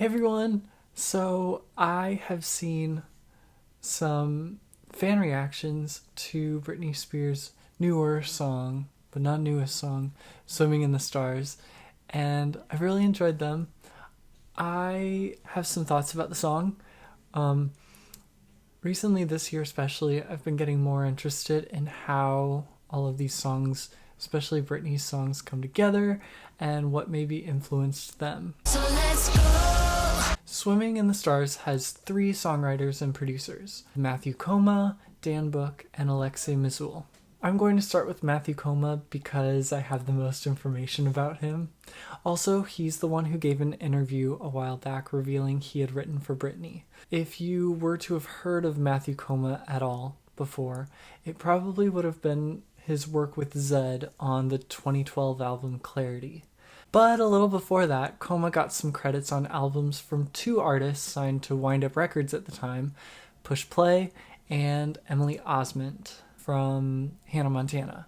Hey everyone! So I have seen some fan reactions to Britney Spears' newer song, but not newest song, Swimming in the Stars, and I really enjoyed them. I have some thoughts about the song. Um, Recently, this year especially, I've been getting more interested in how all of these songs, especially Britney's songs, come together and what maybe influenced them. So let's go! Swimming in the Stars has three songwriters and producers: Matthew Koma, Dan Book, and Alexei Mizoul. I'm going to start with Matthew Koma because I have the most information about him. Also, he's the one who gave an interview a while back revealing he had written for Britney. If you were to have heard of Matthew Koma at all before, it probably would have been his work with Zedd on the 2012 album Clarity. But a little before that, Koma got some credits on albums from two artists signed to Wind Up Records at the time, Push Play and Emily Osment from Hannah Montana.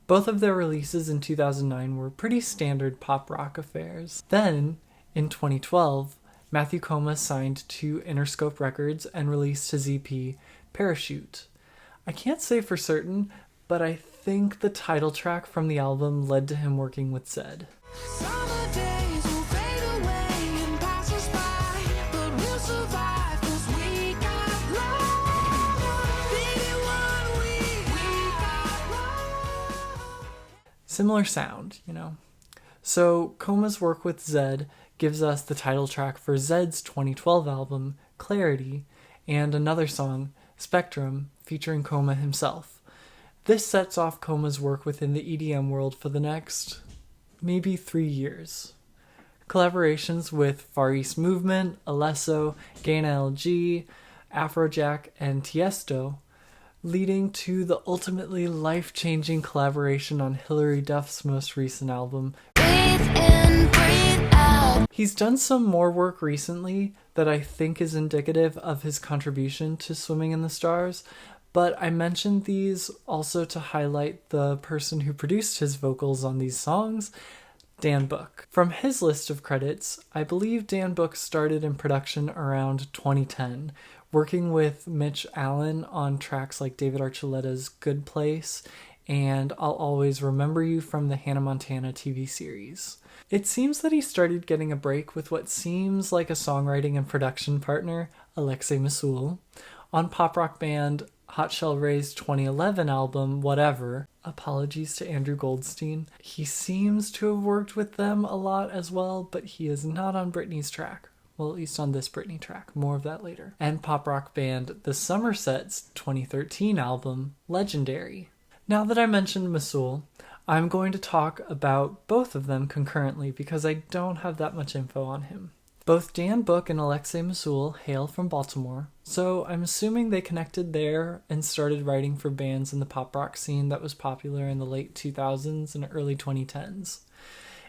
Both of their releases in 2009 were pretty standard pop rock affairs. Then, in 2012, Matthew Koma signed to Interscope Records and released his EP, Parachute. I can't say for certain, but I think the title track from the album led to him working with Zedd. Similar sound, you know. So Koma's work with Zedd gives us the title track for Zedd's 2012 album, Clarity, and another song, Spectrum, featuring Koma himself. This sets off Koma's work within the EDM world for the next, maybe 3 years. Collaborations with Far East Movement, Alesso, Gaina LG, Afrojack, and Tiesto, leading to the ultimately life-changing collaboration on Hilary Duff's most recent album. Breathe in, breathe out. He's done some more work recently that I think is indicative of his contribution to Swimming in the Stars, but I mentioned these also to highlight the person who produced his vocals on these songs, Dan Book. From his list of credits, I believe Dan Book started in production around 2010, working with Mitch Allen on tracks like David Archuleta's Good Place and I'll Always Remember You from the Hannah Montana TV series. It seems that he started getting a break with what seems like a songwriting and production partner, Alexei Mizoul, on pop rock band Hot Shell Ray's 2011 album, Whatever. Apologies to Andrew Goldstein. He seems to have worked with them a lot as well, but he is not on Britney's track. Well, at least on this Britney track. More of that later. And pop rock band The Somersets' 2013 album, Legendary. Now that I mentioned Mizoul, I'm going to talk about both of them concurrently because I don't have that much info on him. Both Dan Book and Alexei Mizoul hail from Baltimore, so I'm assuming they connected there and started writing for bands in the pop rock scene that was popular in the late 2000s and early 2010s.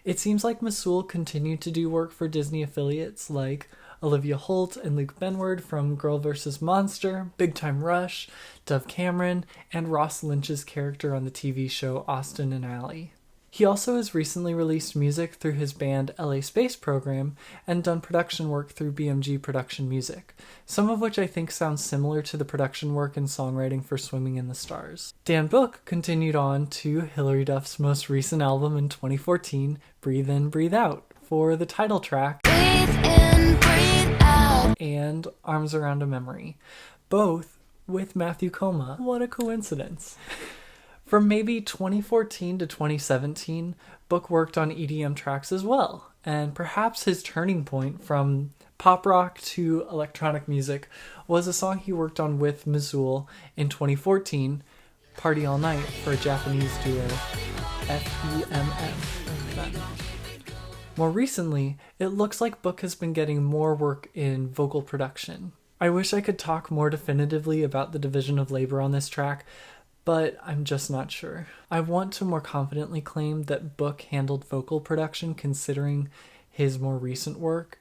It seems like Mizoul continued to do work for Disney affiliates like Olivia Holt and Luke Benward from Girl vs. Monster, Big Time Rush, Dove Cameron, and Ross Lynch's character on the TV show Austin and Ally. He also has recently released music through his band LA Space Program and done production work through BMG Production Music, some of which I think sounds similar to the production work and songwriting for Swimming in the Stars. Dan Book continued on to Hilary Duff's most recent album in 2014, Breathe In, Breathe Out, for the title track, Breathe In, Breathe Out, and Arms Around a Memory, both with Matthew Koma. What a coincidence. From maybe 2014 to 2017, Book worked on EDM tracks as well, and perhaps his turning point from pop rock to electronic music was a song he worked on with Mizoul in 2014, Party All Night, for a Japanese duo, FEMM. More recently, it looks like Book has been getting more work in vocal production. I wish I could talk more definitively about the division of labor on this track, but I'm just not sure. I want to more confidently claim that Book handled vocal production considering his more recent work.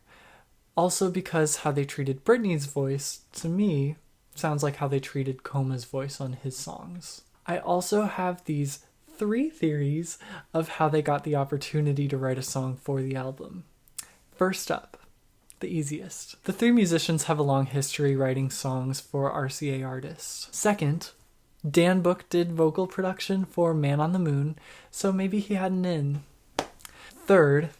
Also because how they treated Britney's voice, to me, sounds like how they treated Koma's voice on his songs. I also have these 3 theories of how they got the opportunity to write a song for the album. First up, the easiest. The three musicians have a long history writing songs for RCA artists. Second, Dan Book did vocal production for Man on the Moon, so maybe he had an in. Third,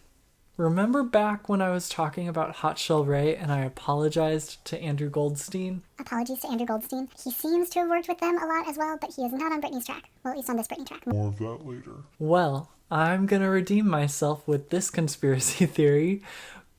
remember back when I was talking about Hot Shell Ray and I apologized to Andrew Goldstein? Apologies to Andrew Goldstein. He seems to have worked with them a lot as well, but he is not on Britney's track. Well, at least on this Britney track. More of that later. Well, I'm gonna redeem myself with this conspiracy theory.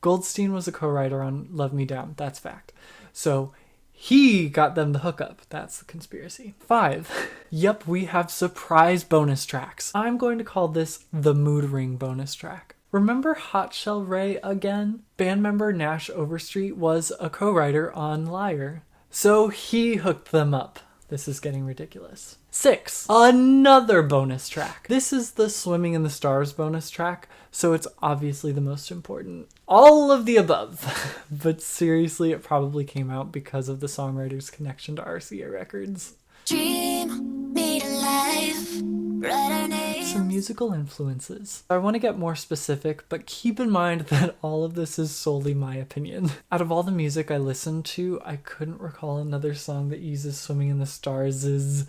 Goldstein was a co-writer on Love Me Down, that's fact. So he got them the hookup, that's the conspiracy. 5. Yep, we have surprise bonus tracks. I'm going to call this the Mood Ring bonus track. Remember Hot Shell Ray again? Band member Nash Overstreet was a co-writer on Liar, so he hooked them up. This is getting ridiculous. 6. Another bonus track. This is the Swimming in the Stars bonus track, so it's obviously the most important. All of the above. But seriously, it probably came out because of the songwriter's connection to RCA Records. Dream, made alive, write our names. Some musical influences. I want to get more specific, but keep in mind that all of this is solely my opinion. Out of all the music I listened to, I couldn't recall another song that uses Swimming in the Stars'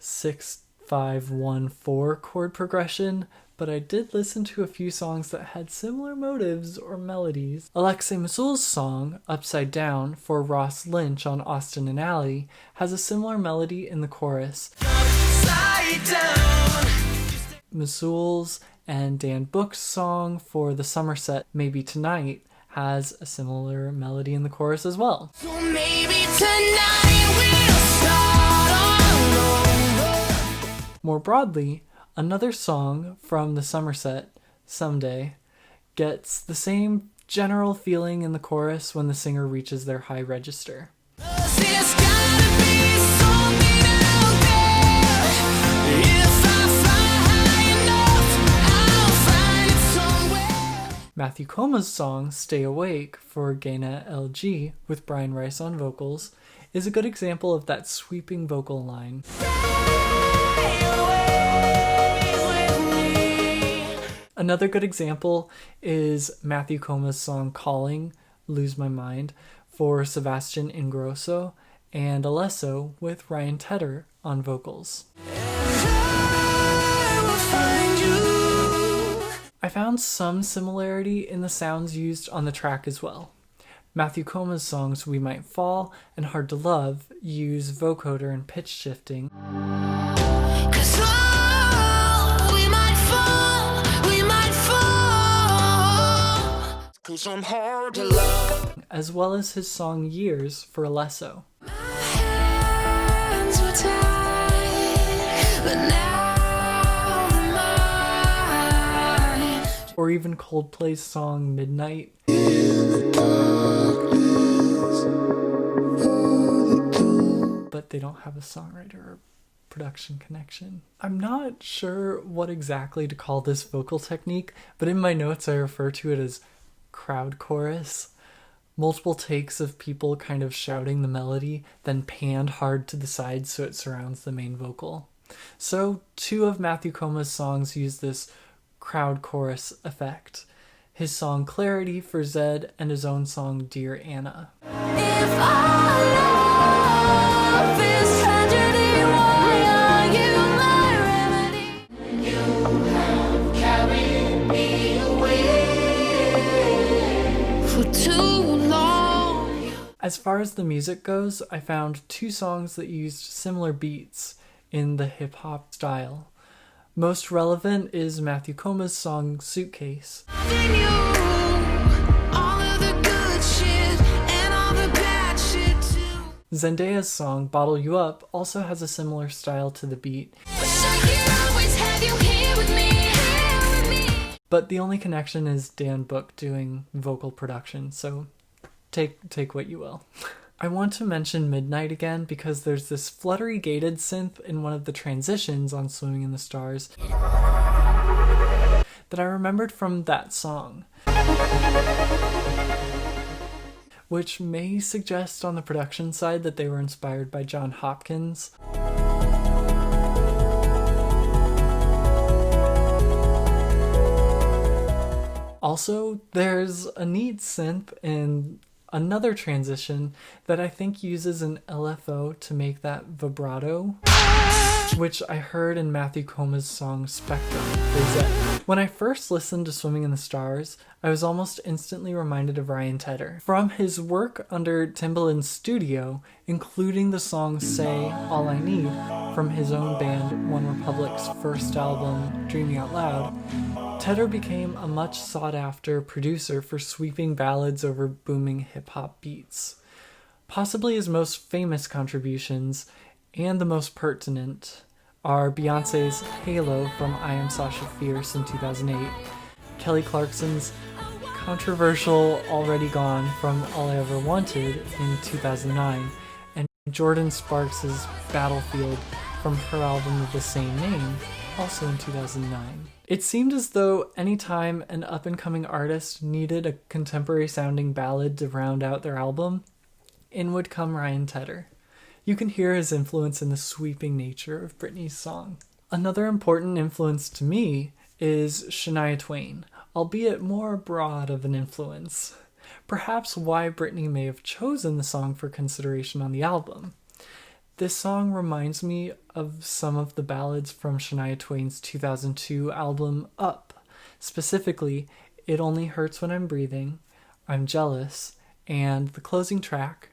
6-5-1-4 chord progression, but I did listen to a few songs that had similar motives or melodies. Alexei Masul's song, Upside Down, for Ross Lynch on Austin and Ally, has a similar melody in the chorus. Upside down. Masul's and Dan Book's song for the Somerset, Maybe Tonight, has a similar melody in the chorus as well. So maybe tonight we'll start all over. More broadly, another song from the Somerset, Someday, gets the same general feeling in the chorus when the singer reaches their high register. There's gotta be something out there. If I fly high enough, I'll find it somewhere. Matthew Coma's song, Stay Awake, for Gaina LG, with Brian Rice on vocals, is a good example of that sweeping vocal line. Stay away with me. Another good example is Matthew Coma's song Calling, Lose My Mind, for Sebastian Ingrosso, and Alesso with Ryan Tedder on vocals. I will find you. I found some similarity in the sounds used on the track as well. Matthew Coma's songs We Might Fall and Hard to Love use vocoder and pitch shifting, 'Cause we might fall. 'Cause I'm hard to love. as well as his song Years for Alesso. My hands were tied, but now they're mine. Or even Coldplay's song Midnight. But they don't have a songwriter or production connection. I'm not sure what exactly to call this vocal technique, but in my notes I refer to it as crowd chorus. Multiple takes of people kind of shouting the melody, then panned hard to the side so it surrounds the main vocal. So 2 of Matthew Coma's songs use this crowd chorus effect. His song Clarity for Zed and his own song Dear Anna. If our love is tragedy, why are you my remedy? You have carried me away for too long. As far as the music goes, I found 2 songs that used similar beats in the hip-hop style. Most relevant is Matthew Coma's song Suitcase. Loving you, all of the good shit and all the bad shit too. Zendaya's song Bottle You Up also has a similar style to the beat, Wish I could always have you here with me, here with me. but the only connection is Dan Book doing vocal production, so take what you will. I want to mention Midnight again because there's this fluttery gated synth in one of the transitions on Swimming in the Stars that I remembered from that song, which may suggest on the production side that they were inspired by John Hopkins. Also, there's a neat synth in another transition that I think uses an LFO to make that vibrato, which I heard in Matthew Koma's song Spectrum for Zed. When I first listened to Swimming in the Stars, I was almost instantly reminded of Ryan Tedder. From his work under Timbaland's studio, including the song Say All I Need from his own band One Republic's first album, Dreaming Out Loud, Tedder became a much sought-after producer for sweeping ballads over booming hip-hop beats. Possibly his most famous contributions, and the most pertinent, are Beyoncé's Halo from I Am Sasha Fierce in 2008, Kelly Clarkson's controversial Already Gone from All I Ever Wanted in 2009, and Jordan Sparks' Battlefield from her album of the same name, also in 2009. It seemed as though anytime an up-and-coming artist needed a contemporary-sounding ballad to round out their album, in would come Ryan Tedder. You can hear his influence in the sweeping nature of Britney's song. Another important influence to me is Shania Twain, albeit more broad of an influence. Perhaps why Britney may have chosen the song for consideration on the album. This song reminds me of some of the ballads from Shania Twain's 2002 album Up. Specifically, It Only Hurts When I'm Breathing, I'm Jealous, and the closing track,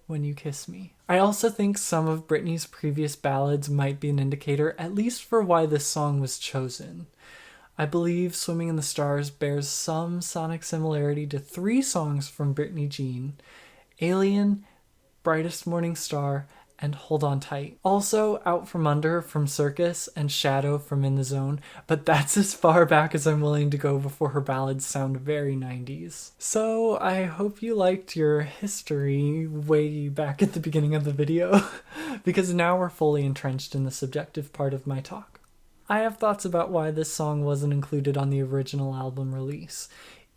When You Kiss Me. I also think some of Britney's previous ballads might be an indicator, at least for why this song was chosen. I believe Swimming in the Stars bears some sonic similarity to 3 songs from Britney Jean: Alien, Brightest Morning Star, and Hold On Tight. Also Out From Under from Circus and Shadow from In the Zone, but that's as far back as I'm willing to go before her ballads sound very 90s. So I hope you liked your history way back at the beginning of the video, because now we're fully entrenched in the subjective part of my talk. I have thoughts about why this song wasn't included on the original album release,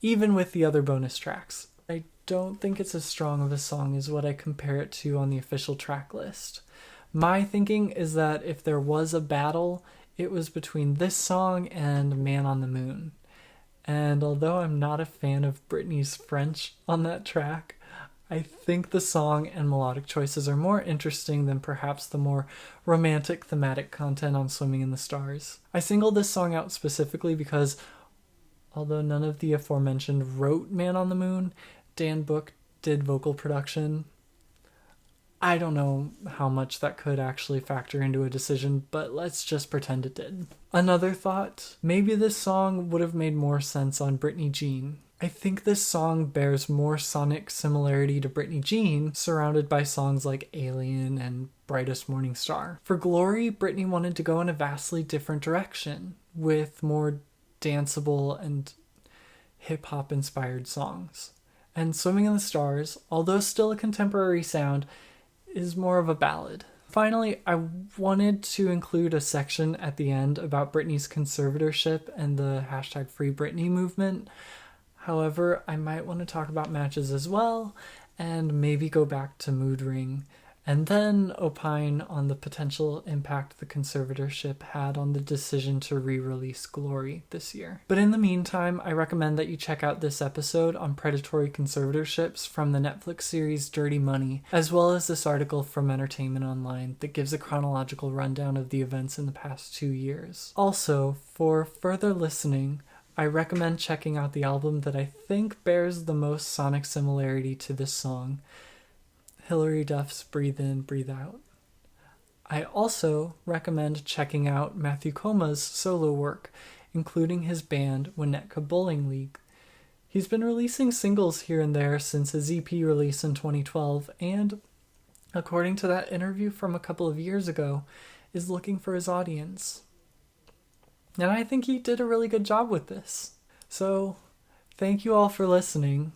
even with the other bonus tracks. I don't think it's as strong of a song as what I compare it to on the official track list. My thinking is that if there was a battle, it was between this song and Man on the Moon. And although I'm not a fan of Britney's French on that track, I think the song and melodic choices are more interesting than perhaps the more romantic thematic content on Swimming in the Stars. I singled this song out specifically because, although none of the aforementioned wrote Man on the Moon, Dan Book did vocal production. I don't know how much that could actually factor into a decision, but let's just pretend it did. Another thought, maybe this song would have made more sense on Britney Jean. I think this song bears more sonic similarity to Britney Jean, surrounded by songs like Alien and Brightest Morning Star. For Glory, Britney wanted to go in a vastly different direction, with more danceable and hip-hop inspired songs. And Swimming in the Stars, although still a contemporary sound, is more of a ballad. Finally, I wanted to include a section at the end about Britney's conservatorship and the #FreeBritney movement. However, I might want to talk about matches as well, and maybe go back to Mood Ring, and then opine on the potential impact the conservatorship had on the decision to re-release Glory this year. But in the meantime, I recommend that you check out this episode on predatory conservatorships from the Netflix series Dirty Money, as well as this article from Entertainment Online that gives a chronological rundown of the events in the past 2 years. Also, for further listening, I recommend checking out the album that I think bears the most sonic similarity to this song, Hilary Duff's Breathe In, Breathe Out. I also recommend checking out Matthew Koma's solo work, including his band Winnetka Bowling League. He's been releasing singles here and there since his EP release in 2012, and, according to that interview from a couple of years ago, is looking for his audience. And I think he did a really good job with this. So, thank you all for listening.